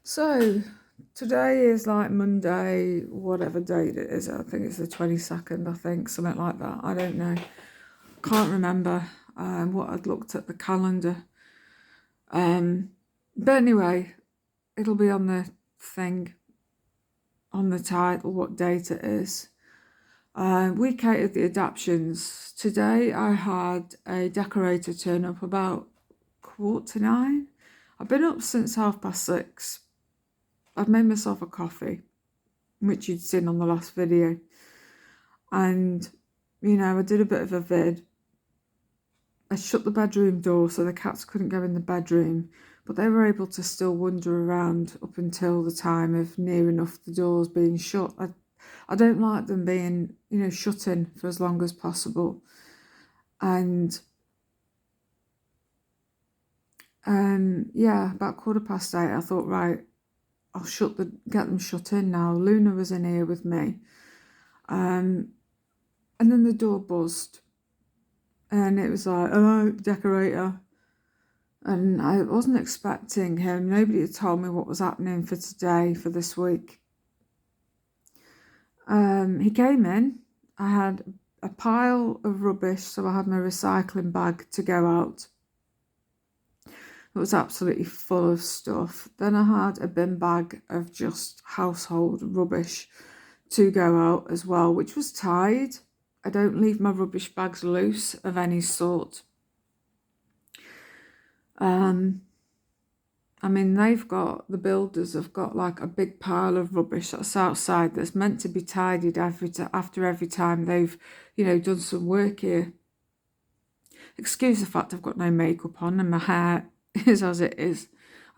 So today is like Monday, whatever date it is. I think it's the 22nd, I think, something like that. I don't know. Can't remember what I'd looked at the calendar. But anyway, it'll be on the thing, on the title, what date it is. Week 8 of the adaptions. Today I had a decorator turn up about 9:15. I've been up since 6:30. I've made myself a coffee, which you'd seen on the last video. And, I did a bit of a vid. I shut the bedroom door so the cats couldn't go in the bedroom, but they were able to still wander around up until the time of near enough the doors being shut. I don't like them being, shut in for as long as possible. And, about 8:15, I thought, right, I'll get them shut in now. Luna was in here with me. And then the door buzzed. And it was like, hello, decorator. And I wasn't expecting him. Nobody had told me what was happening for today, for this week. He came in. I had a pile of rubbish, so I had my recycling bag to go out. It was absolutely full of stuff. Then I had a bin bag of just household rubbish to go out as well, which was tied. I don't leave my rubbish bags loose of any sort. The builders have got like a big pile of rubbish that's outside that's meant to be tidied after every time they've, done some work here. Excuse the fact I've got no makeup on and my hair is as it is.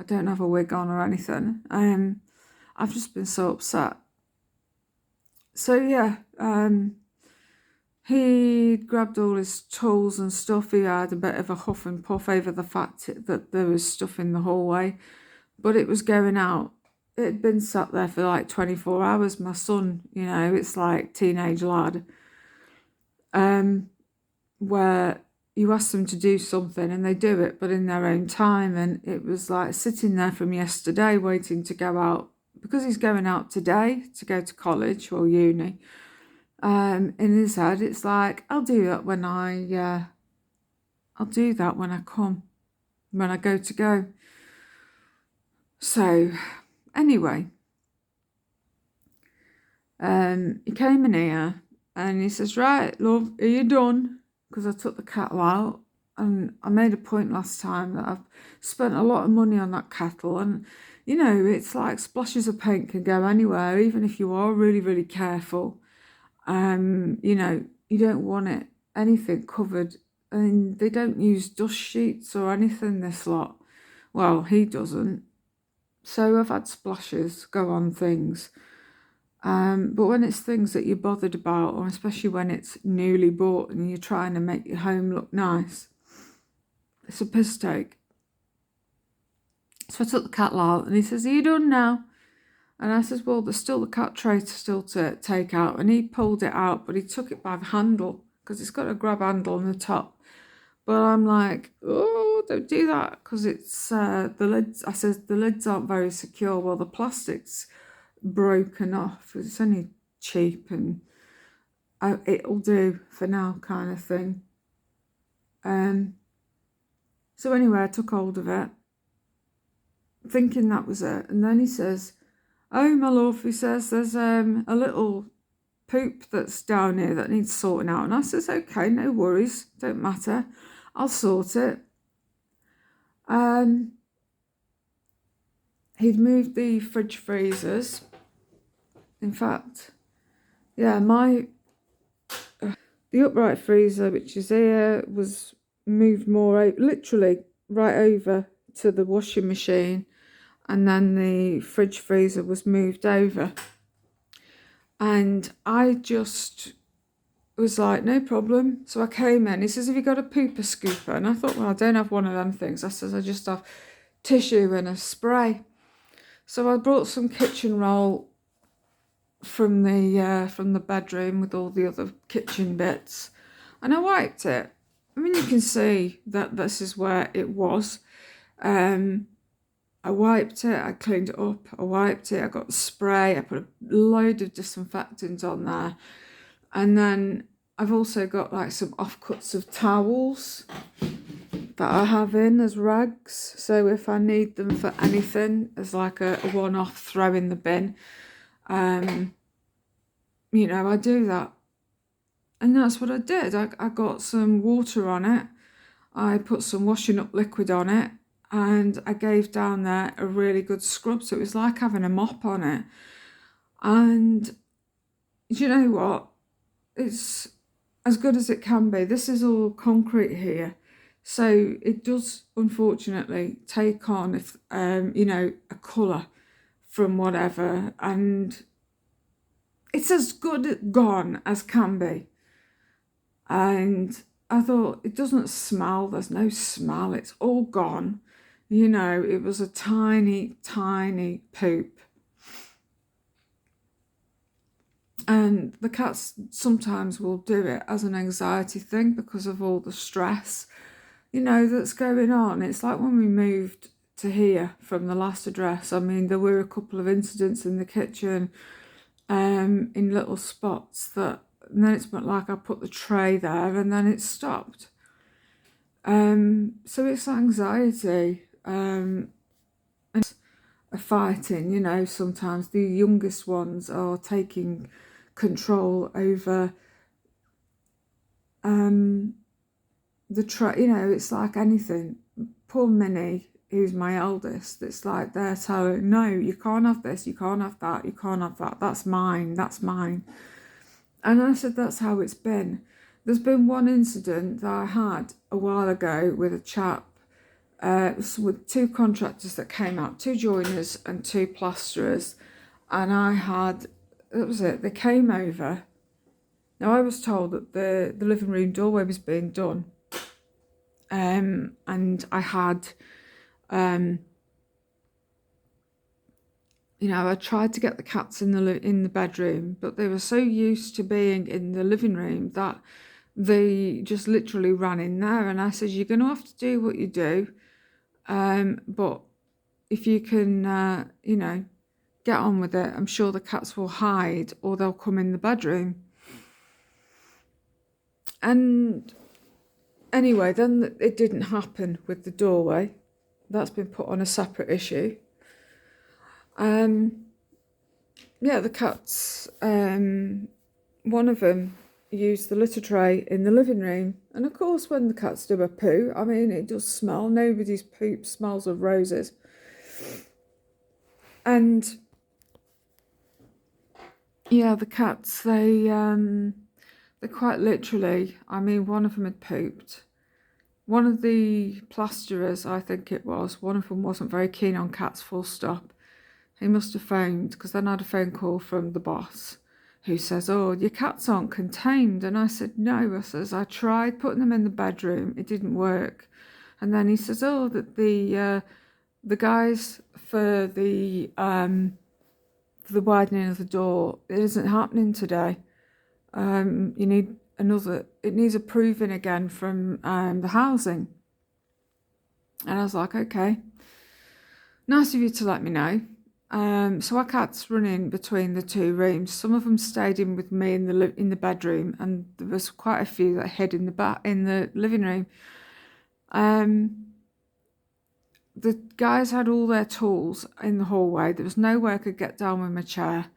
I don't have a wig on or anything. I've just been so upset. So yeah, he grabbed all his tools and stuff. He had a bit of a huff and puff over the fact that there was stuff in the hallway, but it was going out. It had been sat there for like 24 hours. My son, it's like teenage lad, where you ask them to do something and they do it, but in their own time. And it was like sitting there from yesterday waiting to go out, because he's going out today to go to college or uni. In his head, it's like, I'll do that when I come, when I go to go. So anyway, he came in here and he says, right, love, are you done? Because I took the kettle out, and I made a point last time that I've spent a lot of money on that kettle, and it's like splashes of paint can go anywhere, even if you are really, really careful. You don't want anything covered, and they don't use dust sheets or anything, this lot. Well, he doesn't. So I've had splashes go on things. But when it's things that you're bothered about, or especially when it's newly bought and you're trying to make your home look nice, it's a piss take. So I took the kettle out and he says, are you done now? And I says, well, there's still the cat tray to take out. And he pulled it out, but he took it by the handle, because it's got a grab handle on the top. But I'm like, oh, don't do that, because it's the lids. I says, the lids aren't very secure. Well, the plastic's broken off. It's only cheap and it'll do for now, kind of thing. So anyway, I took hold of it, thinking that was it. And then he says, oh, my love, he says, there's a little poop that's down here that needs sorting out. And I says, okay, no worries, don't matter, I'll sort it. He'd moved the fridge freezers. In fact, yeah, the upright freezer, which is here, was moved literally right over to the washing machine, and then the fridge freezer was moved over. And I just was like, no problem. So I came in. He says, have you got a pooper scooper? And I thought, well, I don't have one of them things. I says, I just have tissue and a spray. So I brought some kitchen roll from the bedroom with all the other kitchen bits, and I wiped it. I mean, you can see that this is where it was. I wiped it, I cleaned it up, I wiped it, I got the spray, I put a load of disinfectant on there. And then I've also got like some offcuts of towels that I have in as rags. So if I need them for anything, as like a one-off throw in the bin, you know, I do that. And that's what I did. I got some water on it. I put some washing up liquid on it, and I gave down there a really good scrub. So it was like having a mop on it. And do you know what? It's as good as it can be. This is all concrete here. So it does, unfortunately, take on, if you know, a colour from whatever. And it's as good gone as can be. And I thought, it doesn't smell, there's no smell, it's all gone. You know, it was a tiny, tiny poop. And the cats sometimes will do it as an anxiety thing because of all the stress, you know, that's going on. It's like when we moved to here from the last address. I mean, there were a couple of incidents in the kitchen in little spots that, and then it's like I put the tray there and then it stopped. So it's anxiety and a fighting, you know. Sometimes the youngest ones are taking control over the tray, you know. It's like anything. Poor Minnie, who's my eldest, it's like they're telling, no, you can't have this, you can't have that, you can't have that, that's mine, that's mine. And I said, that's how it's been. There's been one incident that I had a while ago with a chap, with two contractors that came out, two joiners and two plasterers. And I had, that was it, they came over. Now I was told that the living room doorway was being done. And I had, you know, I tried to get the cats in the bedroom, but they were so used to being in the living room that they just literally ran in there. And I said, you're going to have to do what you do, but if you can, you know, get on with it, I'm sure the cats will hide or they'll come in the bedroom. And anyway, then it didn't happen with the doorway. That's been put on a separate issue. Yeah, the cats, one of them used the litter tray in the living room. And of course, when the cats do a poo, I mean, it does smell. Nobody's poop smells of roses. And yeah, the cats, they quite literally, I mean, one of them had pooped. One of the plasterers, I think it was, one of them wasn't very keen on cats, full stop. He must have phoned, because then I had a phone call from the boss who says, oh, your cats aren't contained. And I said, no. I says, I tried putting them in the bedroom, it didn't work. And then he says, oh, that the guys for the widening of the door, it isn't happening today. You need another, it needs approving again from the housing. And I was like, okay, nice of you to let me know. So our cat's running between the two rooms. Some of them stayed in with me in the bedroom, and there was quite a few that hid in the living room. The guys had all their tools in the hallway. There was nowhere I could get down with my chair.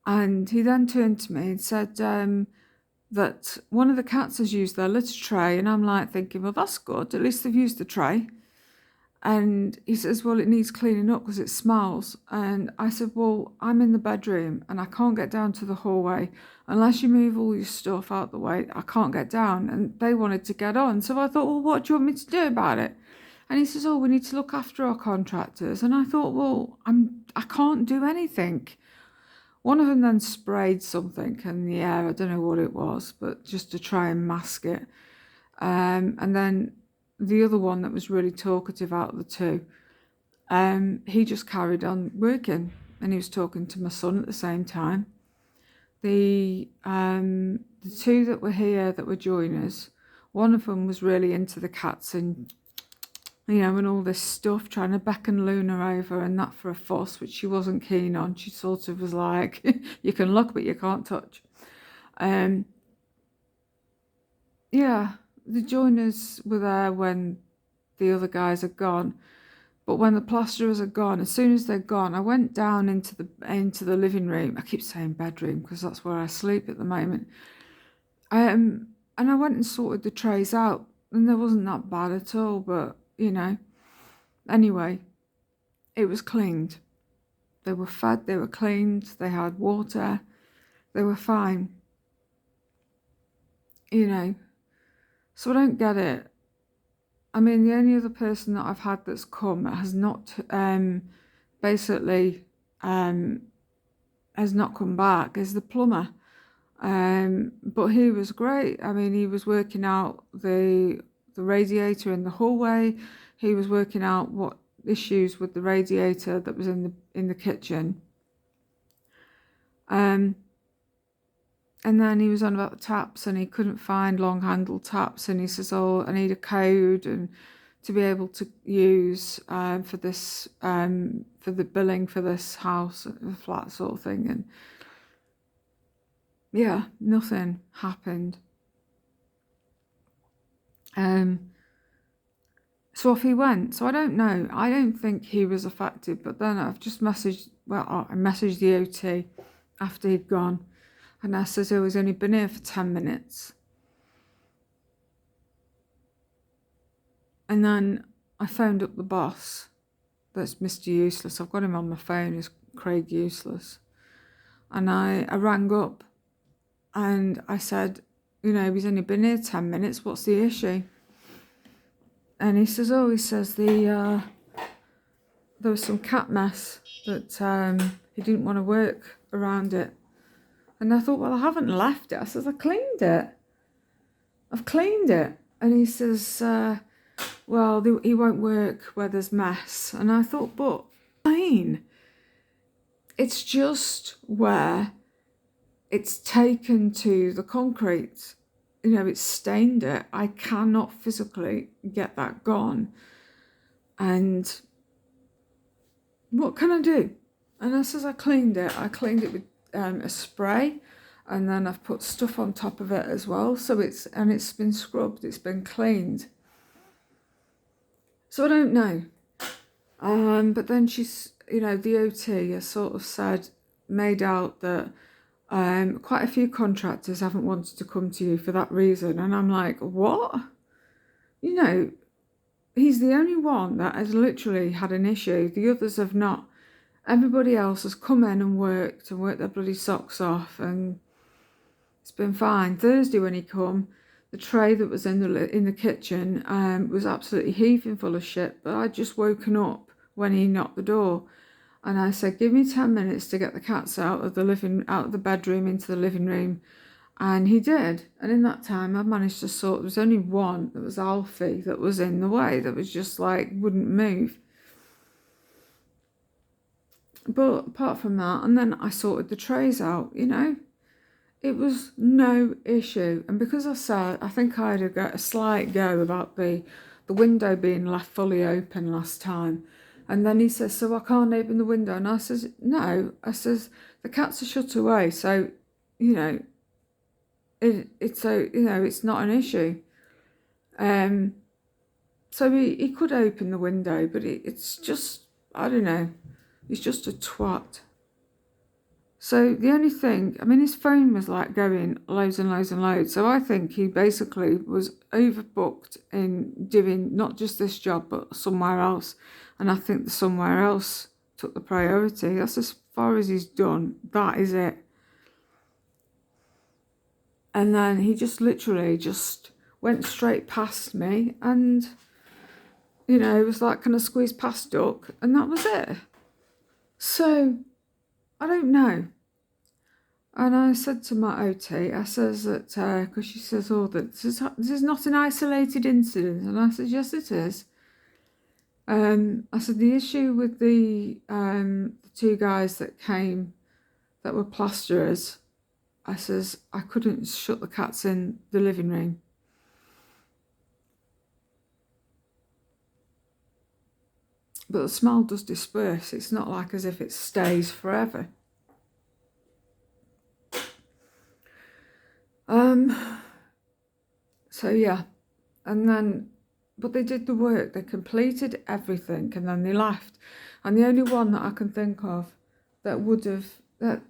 And he then turned to me and said that one of the cats has used their litter tray. And I'm like thinking, well, that's good. At least they've used the tray. And he says, well, it needs cleaning up because it smells. And I said, well, I'm in the bedroom and I can't get down to the hallway. Unless you move all your stuff out the way, I can't get down. And they wanted to get on. So I thought, well, what do you want me to do about it? And he says, oh, we need to look after our contractors. And I thought, well, I can't do anything. One of them then sprayed something in the air. I don't know what it was, but just to try and mask it. And then the other one that was really talkative out of the two, he just carried on working, and he was talking to my son at the same time. The two that were here that were joiners, one of them was really into the cats and you know, and all this stuff, trying to beckon Luna over and that for a fuss, which she wasn't keen on. She sort of was like, you can look, but you can't touch. Yeah, the joiners were there when the other guys had gone. But when the plasterers are gone, as soon as they're gone, I went down into the living room. I keep saying bedroom because that's where I sleep at the moment. And I went and sorted the trays out, and they wasn't that bad at all. But you know, anyway, it was cleaned. They were fed. They were cleaned. They had water. They were fine. You know, so I don't get it. I mean, the only other person that I've had that's come has not basically has not come back is the plumber. But he was great. I mean, he was working out the radiator in the hallway. He was working out what issues with the radiator that was in the kitchen. And then he was on about the taps, and he couldn't find long handle taps, and he says, "Oh, I need a code and to be able to use for this for the billing for this house, the flat sort of thing." And yeah, nothing happened. So off he went. So I don't know. I don't think he was affected. But then I've just messaged. Well, I messaged the OT after he'd gone. And I said, oh, he's only been here for 10 minutes. And then I phoned up the boss. That's Mr. Useless. I've got him on my phone. He's Craig Useless. And I rang up and I said, you know, he's only been here 10 minutes. What's the issue? And he says, there was some cat mess that he didn't want to work around it. And I thought, well, I haven't left it. I says, I've cleaned it. And he says, well, he won't work where there's mess. And I thought, but clean. It's just where it's taken to the concrete. You know, it's stained it. I cannot physically get that gone. And what can I do? And I says, I cleaned it. I cleaned it with a spray, and then I've put stuff on top of it as well. So it's been scrubbed, it's been cleaned. So I don't know. But then she's, you know, the OT has sort of made out that quite a few contractors haven't wanted to come to you for that reason. And I'm like, what? You know, he's the only one that has literally had an issue. The others have not. Everybody else has come in and worked their bloody socks off, and it's been fine. Thursday when he come, the tray that was in the kitchen was absolutely heaving full of shit. But I'd just woken up when he knocked the door, and I said, "Give me 10 minutes to get the cats out of the bedroom into the living room," and he did. And in that time, I managed to sort. There was only one that was Alfie that was in the way, that was just like wouldn't move. But apart from that, and then I sorted the trays out, you know, it was no issue. And because I think I had a slight go about the window being left fully open last time. And then he says, so I can't open the window. And I says, no, I says, the cats are shut away. So, you know, it's not an issue. So he could open the window, but it's just, I don't know. He's just a twat. So the only thing, I mean, his phone was like going loads and loads and loads. So I think he basically was overbooked in doing not just this job, but somewhere else. And I think somewhere else took the priority. That's as far as he's done. That is it. And then he just literally just went straight past me, and, you know, it was like kind of squeezed past duck, and that was it. So, I don't know. And I said to my OT, I says that, because she says, oh, this is not an isolated incident. And I said, yes, it is. I said, the issue with the two guys that came that were plasterers, I says, I couldn't shut the cats in the living room. but the smell does disperse. It's not like as if it stays forever. So yeah, and then, but they did the work, they completed everything, and then they left. And the only one that I can think of that that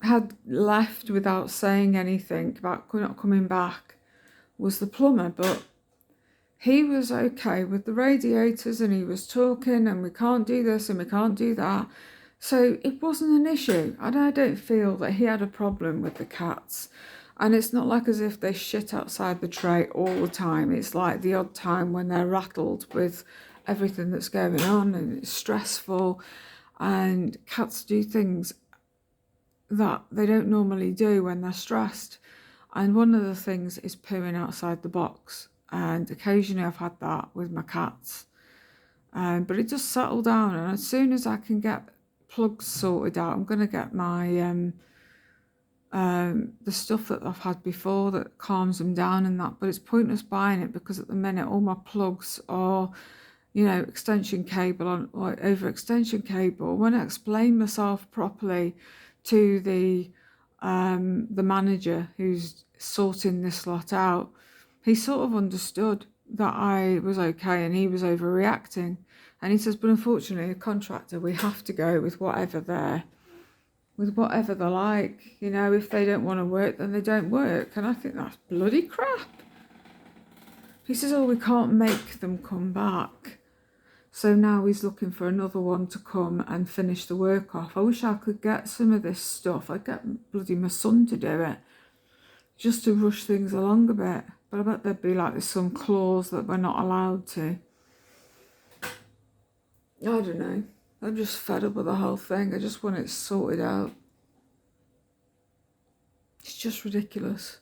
had left without saying anything about not coming back was the plumber. But he was okay with the radiators, and he was talking, and we can't do this and we can't do that. So it wasn't an issue. And I don't feel that he had a problem with the cats. And it's not like as if they shit outside the tray all the time. It's like the odd time when they're rattled with everything that's going on and it's stressful. And cats do things that they don't normally do when they're stressed. And one of the things is pooing outside the box. And occasionally I've had that with my cats. But it just settled down. And as soon as I can get plugs sorted out, I'm going to get my the stuff that I've had before that calms them down and that. But it's pointless buying it because at the minute all my plugs are, you know, extension cable on, or over extension cable. When I explain myself properly to the manager who's sorting this lot out, he sort of understood that I was okay and he was overreacting. And he says, but unfortunately, a contractor, we have to go with whatever they're like. You know, if they don't want to work, then they don't work. And I think that's bloody crap. He says, oh, we can't make them come back. So now he's looking for another one to come and finish the work off. I wish I could get some of this stuff. I'd get bloody my son to do it, just to rush things along a bit. But I bet there'd be like some clause that we're not allowed to. I don't know. I'm just fed up with the whole thing. I just want it sorted out. It's just ridiculous.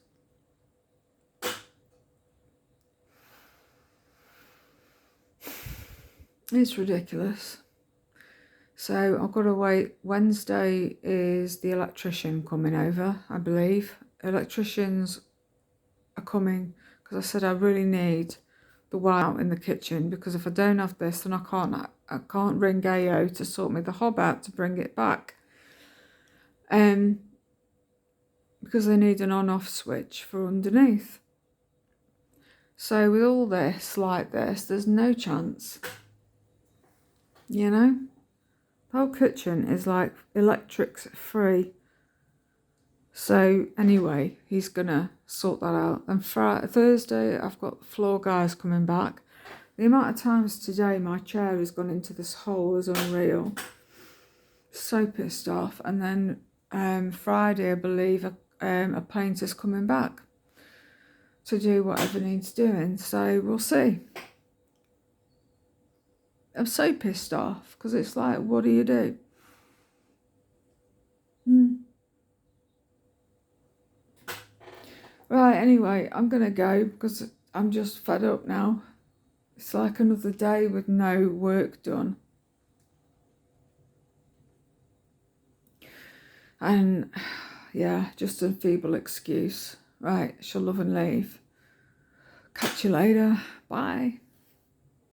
It's ridiculous. So I've got to wait. Wednesday is the electrician coming over, I believe. Electricians are coming because I said I really need the wire out in the kitchen, because if I don't have this, then I can't ring AO to sort me the hob out to bring it back. Because they need an on-off switch for underneath. So with all this like this, there's no chance. You know? The whole kitchen is like electrics free. So anyway, he's gonna sort that out. And Thursday, I've got the floor guys coming back. The amount of times today my chair has gone into this hole is unreal. So pissed off. And then Friday, I believe, a painter's coming back to do whatever needs doing. So we'll see. I'm so pissed off because it's like, what do you do? Right, anyway, I'm going to go because I'm just fed up now. It's like another day with no work done. And yeah, just a feeble excuse. Right, shall love and leave. Catch you later. Bye.